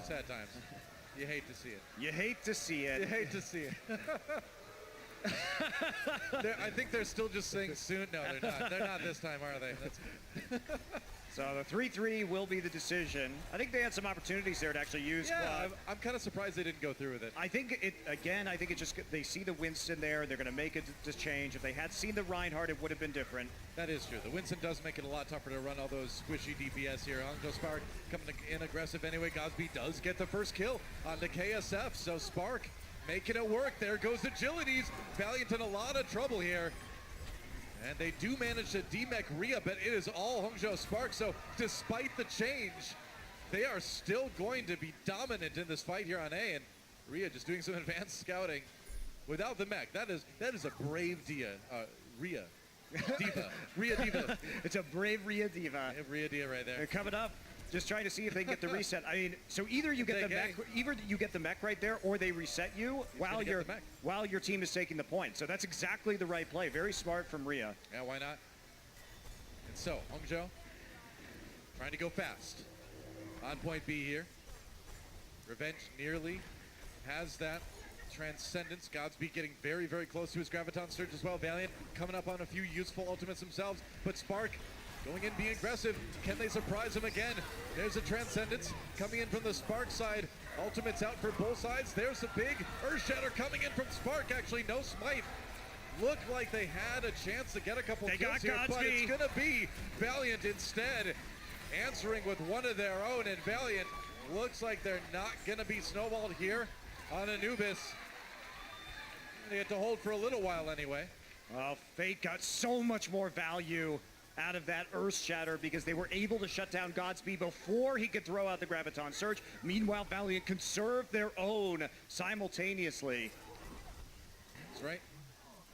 sad times. You hate to see it. You hate to see it. You hate to see it. I think they're still just saying soon. No, they're not. They're not this time, are they? So the 3-3 will be the decision. I think they had some opportunities there to actually use. Yeah, I'm kind of surprised they didn't go through with it. I think I think it just, they see the Winston there, they're going to make it to change. If they had seen the Reinhardt, it would have been different. That is true. The Winston does make it a lot tougher to run all those squishy DPS here. Hangzhou Spark coming in aggressive anyway. Gosby does get the first kill on the KSF, so Spark making it work. There goes Agilities. Valiant in a lot of trouble here. And they do manage to demech Rhea, but it is all Hangzhou Spark. So despite the change, they are still going to be dominant in this fight here on A. And Rhea just doing some advanced scouting without the mech. That is a brave Rhea Diva. Rhea Diva. It's a brave Rhea Diva. Rhea Diva right there. They're coming up. Just trying to see if they can get the reset. I mean, so either you get the mech right there, or they reset you while your team is taking the point. So that's exactly the right play. Very smart from Rhea. Yeah, why not? And so Hangzhou trying to go fast. On point B here. Revenge nearly has that transcendence. Godspeed getting very, very close to his Graviton Surge as well. Valiant coming up on a few useful ultimates themselves, but Spark going in, being aggressive. Can they surprise him again? There's a Transcendence coming in from the Spark side. Ultimates out for both sides. There's a big Earthshatter coming in from Spark. Actually, no smite. Looked like they had a chance to get a couple kills here, but it's going to be Valiant instead, answering with one of their own. And Valiant looks like they're not going to be snowballed here on Anubis. They get to hold for a little while anyway. Well, Fate got so much more value out of that Earthshatter because they were able to shut down Godspeed before he could throw out the Graviton Surge. Meanwhile, Valiant conserved their own simultaneously. That's right.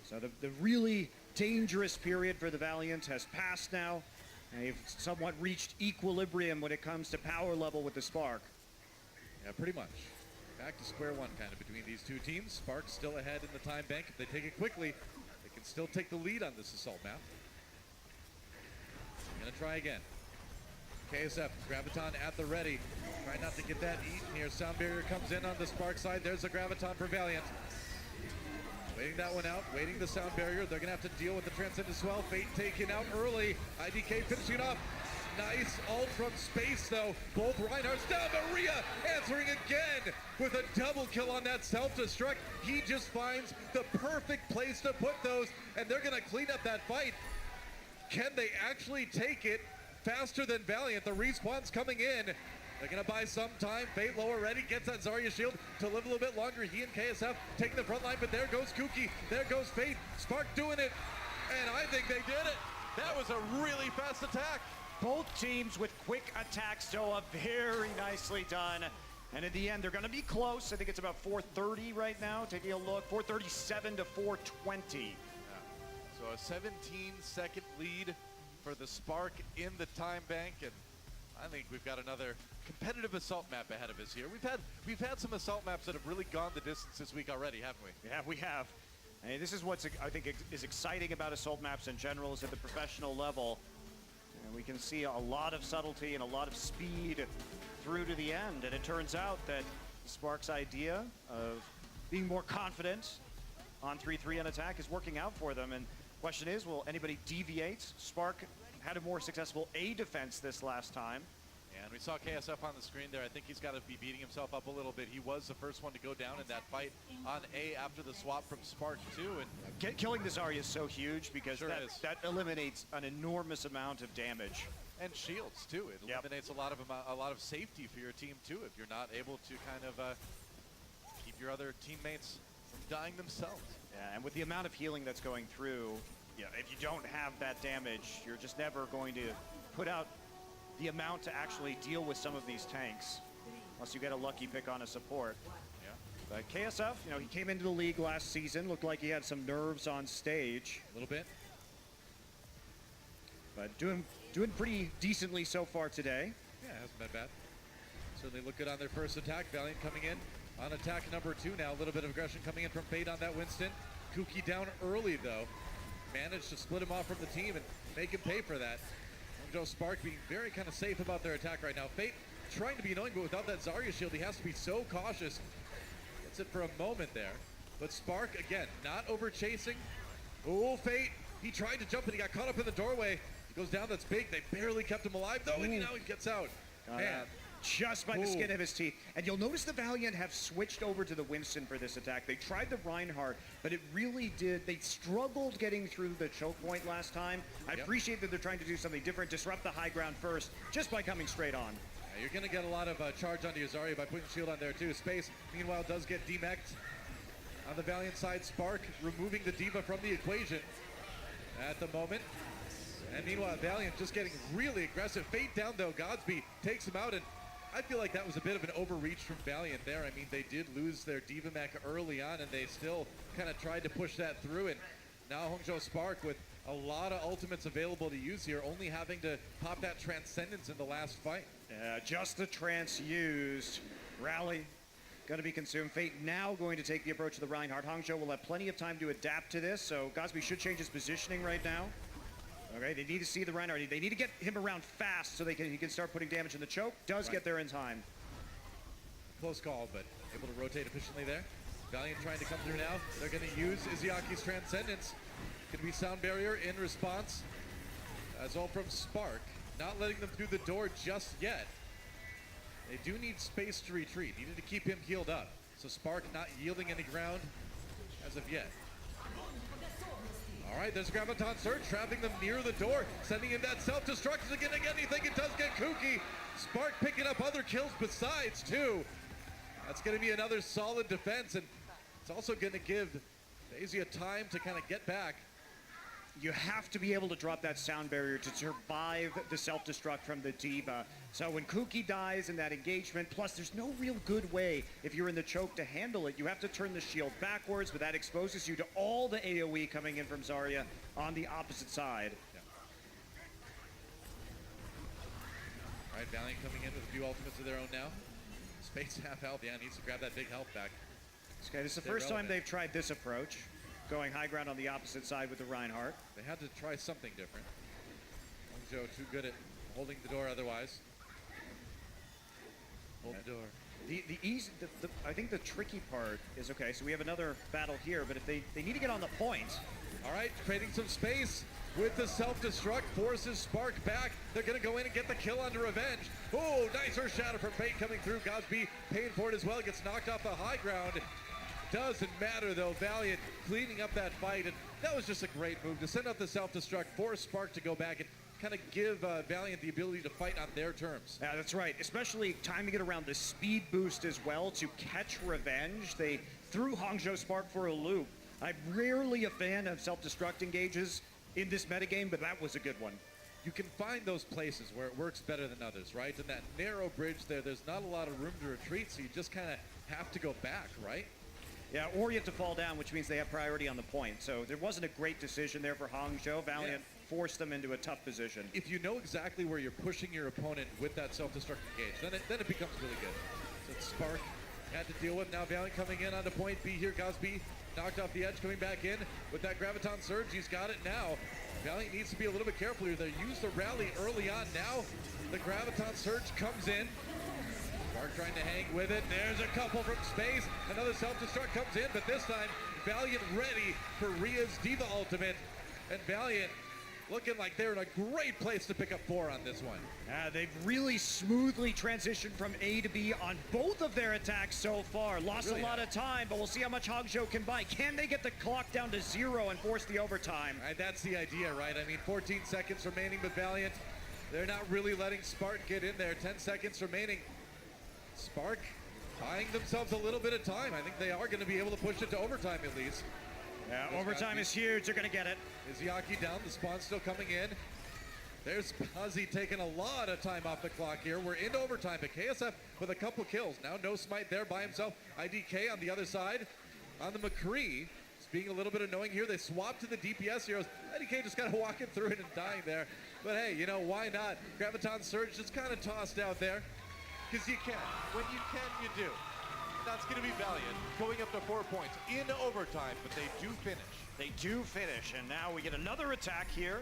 So the really dangerous period for the Valiant has passed now. And they've somewhat reached equilibrium when it comes to power level with the Spark. Yeah, pretty much. Back to square one kind of between these two teams. Spark still ahead in the time bank. If they take it quickly, they can still take the lead on this assault map. Gonna try again. KSF, Graviton at the ready. Try not to get that eaten here. Sound Barrier comes in on the Spark side. There's a Graviton for Valiant. Waiting that one out, waiting the Sound Barrier. They're gonna have to deal with the Transcendence as well. Fate taken out early. IDK finishing it off. Nice ult from space though. Both Reinhardt's down, but Rhea answering again with a double kill on that self-destruct. He just finds the perfect place to put those, and they're gonna clean up that fight. Can they actually take it faster than Valiant? The respawn's coming in. They're gonna buy some time. Fate low already, gets that Zarya shield to live a little bit longer. He and KSF taking the front line, but there goes Kuki, there goes Fate. Spark doing it, and I think they did it. That was a really fast attack. Both teams with quick attacks, so very nicely done. And in the end, they're gonna be close. I think it's about 430 right now. Taking a look, 437 to 420. So a 17-second lead for the Spark in the time bank, and I think we've got another competitive assault map ahead of us here. We've had some assault maps that have really gone the distance this week already, haven't we? Yeah, we have. And this is what's I think is exciting about assault maps in general, is at the professional level. And we can see a lot of subtlety and a lot of speed through to the end. And it turns out that Spark's idea of being more confident on 3-3 on attack is working out for them. And question is, will anybody deviate? Spark had a more successful A defense this last time. And we saw KSF on the screen there. I think he's got to be beating himself up a little bit. He was the first one to go down in that fight on A after the swap from Spark too. And killing the Zarya is so huge because that eliminates an enormous amount of damage. And shields too. It eliminates a lot of safety for your team too if you're not able to kind of keep your other teammates from dying themselves. Yeah, and with the amount of healing that's going through, if you don't have that damage, you're just never going to put out the amount to actually deal with some of these tanks, unless you get a lucky pick on a support. Yeah. But KSF, he came into the league last season, looked like he had some nerves on stage. A little bit. But doing pretty decently so far today. Yeah, it hasn't been bad. Certainly look good on their first attack. Valiant coming in on attack number 2 now. A little bit of aggression coming in from Fate on that Winston. Kuki down early though. Managed to split him off from the team and make him pay for that. Hangzhou Spark being very kind of safe about their attack right now. Fate trying to be annoying, but without that Zarya shield, he has to be so cautious. Gets it for a moment there. But Spark, again, not over chasing. Oh, Fate. He tried to jump and he got caught up in the doorway. He goes down, that's big. They barely kept him alive, though, and now he gets out. Man. Just by the skin of his teeth. And you'll notice the Valiant have switched over to the Winston for this attack. They tried the Reinhardt, but it really did. They struggled getting through the choke point last time. I appreciate that they're trying to do something different, disrupt the high ground first, just by coming straight on. Yeah, you're going to get a lot of charge onto your Zarya by putting shield on there, too. Space, meanwhile, does get demeched. On the Valiant side, Spark removing the Diva from the equation at the moment. And meanwhile, Valiant just getting really aggressive. Fate down, though. Godsby takes him out, and I feel like that was a bit of an overreach from Valiant there. I mean, they did lose their Diva mech early on, and they still kind of tried to push that through. And now Hangzhou Spark with a lot of ultimates available to use here, only having to pop that Transcendence in the last fight. Yeah, just the trance used. Rally going to be consumed. Fate now going to take the approach of the Reinhardt. Hangzhou will have plenty of time to adapt to this, so Godsby should change his positioning right now. Okay, they need to see the Reinhardt. They need to get him around fast so he can start putting damage in the choke. Does get there in time. Close call, but able to rotate efficiently there. Valiant trying to come through now. They're going to use Izayaki's Transcendence. Going to be Sound Barrier in response. As all from Spark. Not letting them through the door just yet. They do need space to retreat. Needed to keep him healed up. So Spark not yielding any ground as of yet. All right, there's Graviton Surge, trapping them near the door, sending in that self-destruct. Again, anything, it does get kooky. Spark picking up other kills besides, too. That's going to be another solid defense, and it's also going to give Asia time to kind of get back. You have to be able to drop that sound barrier to survive the self-destruct from the Diva. So when Kuki dies in that engagement, plus there's no real good way if you're in the choke to handle it. You have to turn the shield backwards, but that exposes you to all the AoE coming in from Zarya on the opposite side. Yeah. All right, Valiant coming in with a few ultimates of their own now. Space half health, yeah, needs to grab that big health back. Okay, this is the first time they've tried this approach. Going high ground on the opposite side with the Reinhardt. They had to try something different. Hangzhou too good at holding the door otherwise. Hold the door. I think the tricky part is, okay, so we have another battle here, but if they need to get on the point. All right, creating some space with the self-destruct, forces Spark back. They're gonna go in and get the kill onto Revenge. Oh, nicer shatter from Fate coming through. Godsby paying for it as well, gets knocked off the high ground. Doesn't matter though, Valiant cleaning up that fight, and that was just a great move to send out the self-destruct, force Spark to go back and kind of give Valiant the ability to fight on their terms. Yeah, that's right, especially timing it around the speed boost as well to catch Revenge. They threw Hangzhou Spark for a loop. I'm rarely a fan of self-destruct engages in this metagame, but that was a good one. You can find those places where it works better than others, right? And that narrow bridge there's not a lot of room to retreat, so you just kind of have to go back, right? Yeah, or you have to fall down, which means they have priority on the point. So there wasn't a great decision there for Hangzhou. Valiant forced them into a tough position. If you know exactly where you're pushing your opponent with that self-destruct engage, then it becomes really good. So it's Spark had to deal with. Now Valiant coming in onto point B here. Godsby knocked off the edge, coming back in with that Graviton Surge. He's got it now. Valiant needs to be a little bit careful here. They used the rally early on. Now the Graviton Surge comes in. Spark trying to hang with it. There's a couple from space. Another self-destruct comes in, but this time Valiant ready for Rhea's Diva ultimate. And Valiant looking like they're in a great place to pick up 4 on this one. They've really smoothly transitioned from A to B on both of their attacks so far. Lost really a lot of time, but we'll see how much Hangzhou can buy. Can they get the clock down to 0 and force the overtime? Right, that's the idea, right? I mean, 14 seconds remaining with Valiant. They're not really letting Spark get in there. 10 seconds remaining. Spark buying themselves a little bit of time. I think they are going to be able to push it to overtime at least. Yeah, overtime is huge. They're going to get it. Izayaki down. The spawn still coming in. There's Pazzi taking a lot of time off the clock here. We're into overtime, but KSF with a couple kills. Now no Smite there by himself. IDK on the other side. On the McCree, it's being a little bit annoying here. They swap to the DPS heroes. IDK just kind of walking through it and dying there. But hey, you know, why not? Graviton Surge just kind of tossed out there. Because you can. When you can, you do. That's going to be Valiant, going up to 4 points in overtime, but they do finish. They do finish, and now we get another attack here.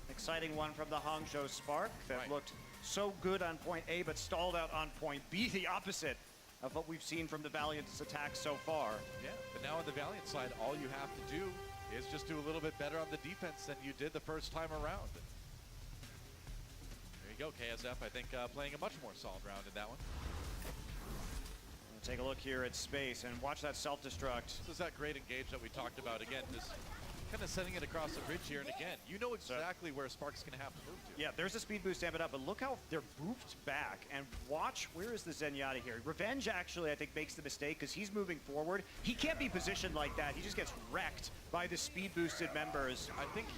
Exciting one from the Hangzhou Spark that looked so good on point A, but stalled out on point B, the opposite of what we've seen from the Valiant's attack so far. Yeah, but now on the Valiant side, all you have to do is just do a little bit better on the defense than you did the first time around. There you go, KSF, I think playing a much more solid round in that one. Take a look here at space and watch that self-destruct. This is that great engage that we talked about. Again, just kind of setting it across the bridge here. And again, you know exactly where Spark's going to have to move to. Yeah, there's a speed boost amping up, but look how they're boofed back. And watch, where is the Zenyatta here? Revenge actually, I think, makes the mistake because he's moving forward. He can't be positioned like that. He just gets wrecked by the speed boosted members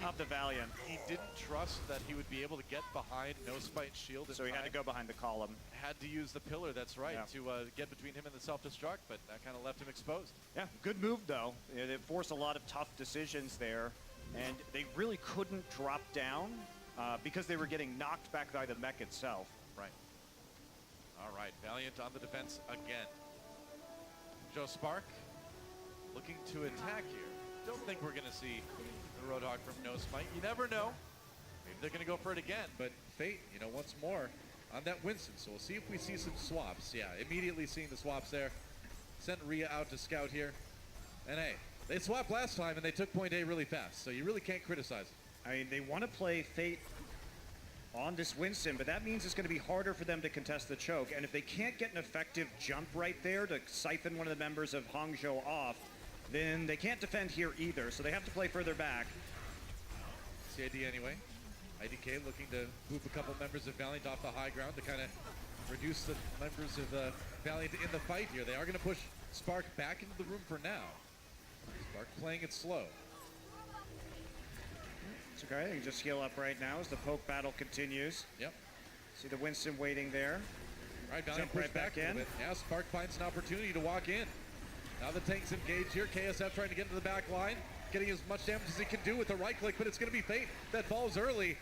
of the Valiant. He didn't trust that he would be able to get behind No Spite Shield. So he had to go behind the column. Had to use the pillar, that's right, Yeah. to get between him and the self-destruct, but that kind of left him exposed. Yeah, good move though. You know, they forced a lot of tough decisions there, and they really couldn't drop down because they were getting knocked back by the mech itself. Right. All right, Valiant on the defense again. Joe Spark looking to attack here. Don't think we're going to see the Roadhog from No Smite. You never know. Maybe they're going to go for it again, but Fate, you know, once more on that Winston. So we'll see if we see some swaps. Yeah, immediately seeing the swaps there. Sent Rhea out to scout here. And hey, they swapped last time and they took point A really fast, so you really can't criticize it. I mean, they want to play Fate on this Winston, but that means it's going to be harder for them to contest the choke. And if they can't get an effective jump right there to siphon one of the members of Hangzhou off, then they can't defend here either, so they have to play further back. CID anyway. IDK looking to move a couple members of Valiant off the high ground to kind of reduce the members of Valiant in the fight here. They are going to push Spark back into the room for now. Spark playing it slow. It's okay, they can just heal up right now as the poke battle continues. Yep. See the Winston waiting there. All right, Valiant Jump push right back back a in. little bit. Now Spark finds an opportunity to walk in. Now the tank's engaged here. KSF trying to get into the back line, getting as much damage as he can do with the right click, but it's going to be Fate that falls early.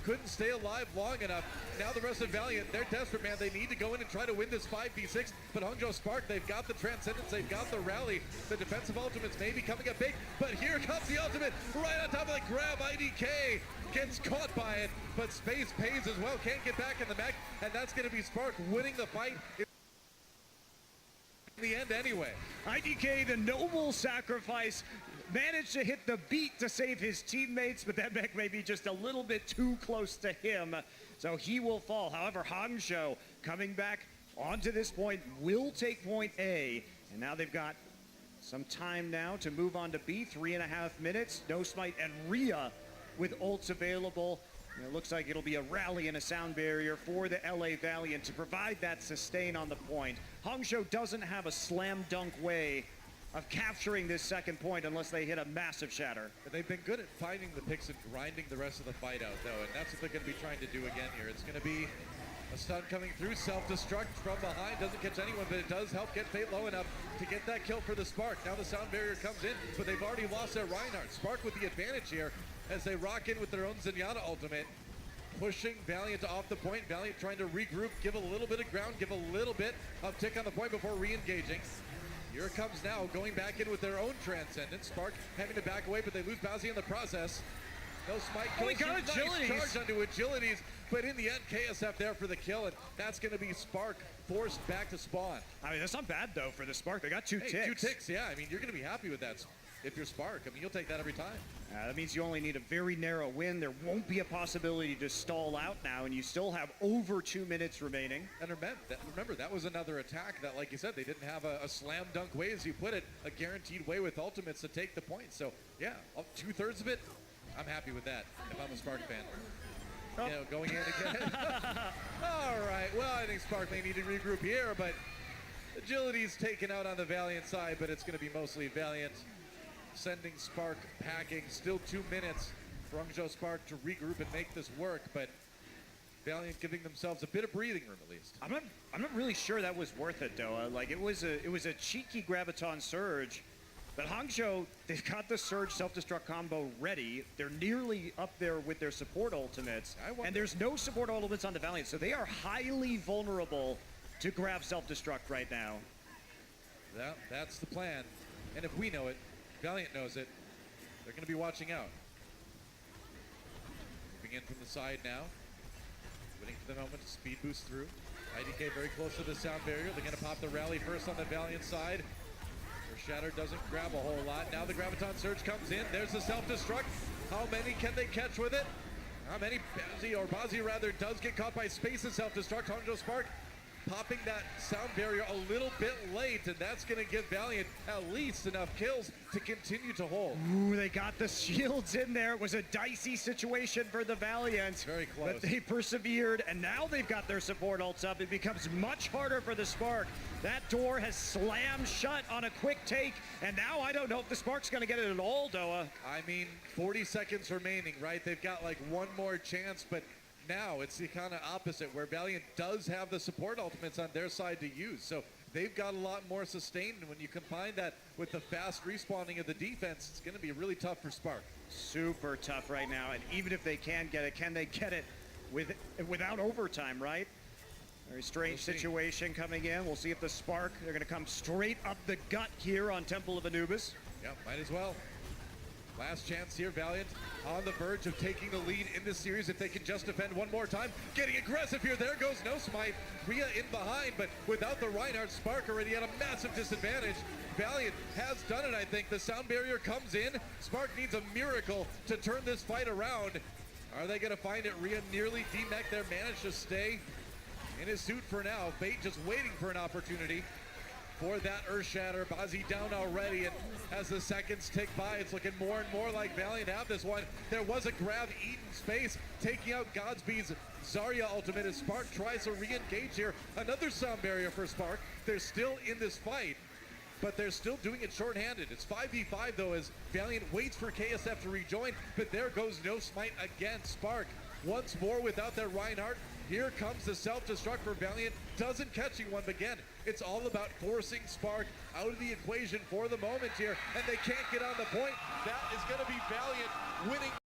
Couldn't stay alive long enough. Now the rest of Valiant, they're desperate, man. They need to go in and try to win this 5v6. But Hangzhou Spark, they've got the Transcendence, they've got the rally. The defensive ultimates may be coming up big, but here comes the ultimate right on top of the grab. IDK gets caught by it, but space pays as well. Can't get back in the mech, and that's going to be Spark winning the fight in the end anyway. IDK, the noble sacrifice, managed to hit the beat to save his teammates, but that mech may be just a little bit too close to him, so he will fall. However, Hangzhou coming back onto this point will take point A, and now they've got some time now to move on to B, 3.5 minutes. No Smite and Rhea with ults available. And it looks like it'll be a rally and a sound barrier for the LA Valiant to provide that sustain on the point. Hangzhou doesn't have a slam dunk way of capturing this second point unless they hit a massive shatter. But they've been good at finding the picks and grinding the rest of the fight out, though, and that's what they're going to be trying to do again here. It's going to be a stun coming through, self-destruct from behind, doesn't catch anyone, but it does help get Fate low enough to get that kill for the Spark. Now the sound barrier comes in, but they've already lost their Reinhardt. Spark with the advantage here as they rock in with their own Zenyatta ultimate, pushing Valiant off the point. Valiant trying to regroup, give a little bit of ground, give a little bit of tick on the point before re-engaging. Here it comes now, going back in with their own Transcendence. Spark having to back away, but they lose Bowsy in the process. No Smite goes got through, agilities. nice charge onto agilities, but in the end, KSF there for the kill, and that's going to be Spark forced back to spawn. I mean, that's not bad, though, for the Spark. They got two ticks. 2 ticks, yeah. I mean, you're going to be happy with that if you're Spark. I mean, you'll take that every time. That means you only need a very narrow win. There won't be a possibility to stall out now, and you still have over 2 minutes remaining. And remember, that was another attack that, like you said, they didn't have a slam dunk way, as you put it, a guaranteed way with ultimates to take the point. So, yeah, 2/3 of it, I'm happy with that if I'm a Spark fan. Oh. You know, going in again. All right, well, I think Spark may need to regroup here, but Agility's taken out on the Valiant side, but it's going to be mostly Valiant sending Spark packing. Still 2 minutes for Hangzhou Spark to regroup and make this work, but Valiant giving themselves a bit of breathing room at least. I'm not really sure that was worth it, though. Like, it was a cheeky Graviton Surge, but Hangzhou, they've got the Surge self-destruct combo ready. They're nearly up there with their support ultimates, and there's no support ultimates on the Valiant, so they are highly vulnerable to grab self-destruct right now. That's the plan, and if we know it, Valiant knows it. They're going to be watching out. Moving in from the side now. Waiting for the moment to speed boost through. IDK very close to the sound barrier. They're going to pop the rally first on the Valiant side. Shatter doesn't grab a whole lot. Now the Graviton Surge comes in. There's the self-destruct. How many can they catch with it? How many? Bazi rather does get caught by Space's self-destruct. Hangzhou Spark popping that sound barrier a little bit late, and that's going to give Valiant at least enough kills to continue to hold. Ooh, they got the shields in there. It was a dicey situation for the Valiant. Very close. But they persevered, and now they've got their support ults up. It becomes much harder for the Spark. That door has slammed shut on a quick take, and now I don't know if the Spark's going to get it at all, Doa. I mean, 40 seconds remaining, right? They've got like one more chance, but now it's the kind of opposite where Valiant does have the support ultimates on their side to use. So they've got a lot more sustained, and when you combine that with the fast respawning of the defense, it's going to be really tough for Spark. Super tough right now, and even if they can get it, can they get it without overtime, right? Very strange situation coming in. We'll see if the Spark, they're going to come straight up the gut here on Temple of Anubis. Yeah, might as well. Last chance here, Valiant on the verge of taking the lead in this series if they can just defend one more time. Getting aggressive here, there goes No Smite. Rhea in behind, but without the Reinhardt, Spark already at a massive disadvantage. Valiant has done it, I think. The sound barrier comes in. Spark needs a miracle to turn this fight around. Are they gonna find it? Rhea nearly demech there, managed to stay in his suit for now. Fate just waiting for an opportunity for that Earth Shatter. Bazi down already, and as the seconds tick by, it's looking more and more like Valiant have this one. There was a grab eaten space, taking out Godspeed's Zarya ultimate as Spark tries to re-engage here. Another sound barrier for Spark. They're still in this fight, but they're still doing it short-handed. It's 5v5 though, as Valiant waits for KSF to rejoin, but there goes No Smite again. Spark once more without their Reinhardt. Here comes the self-destruct for Valiant. Doesn't catching one, but again, it's all about forcing Spark out of the equation for the moment here, and they can't get on the point. That is going to be Valiant winning.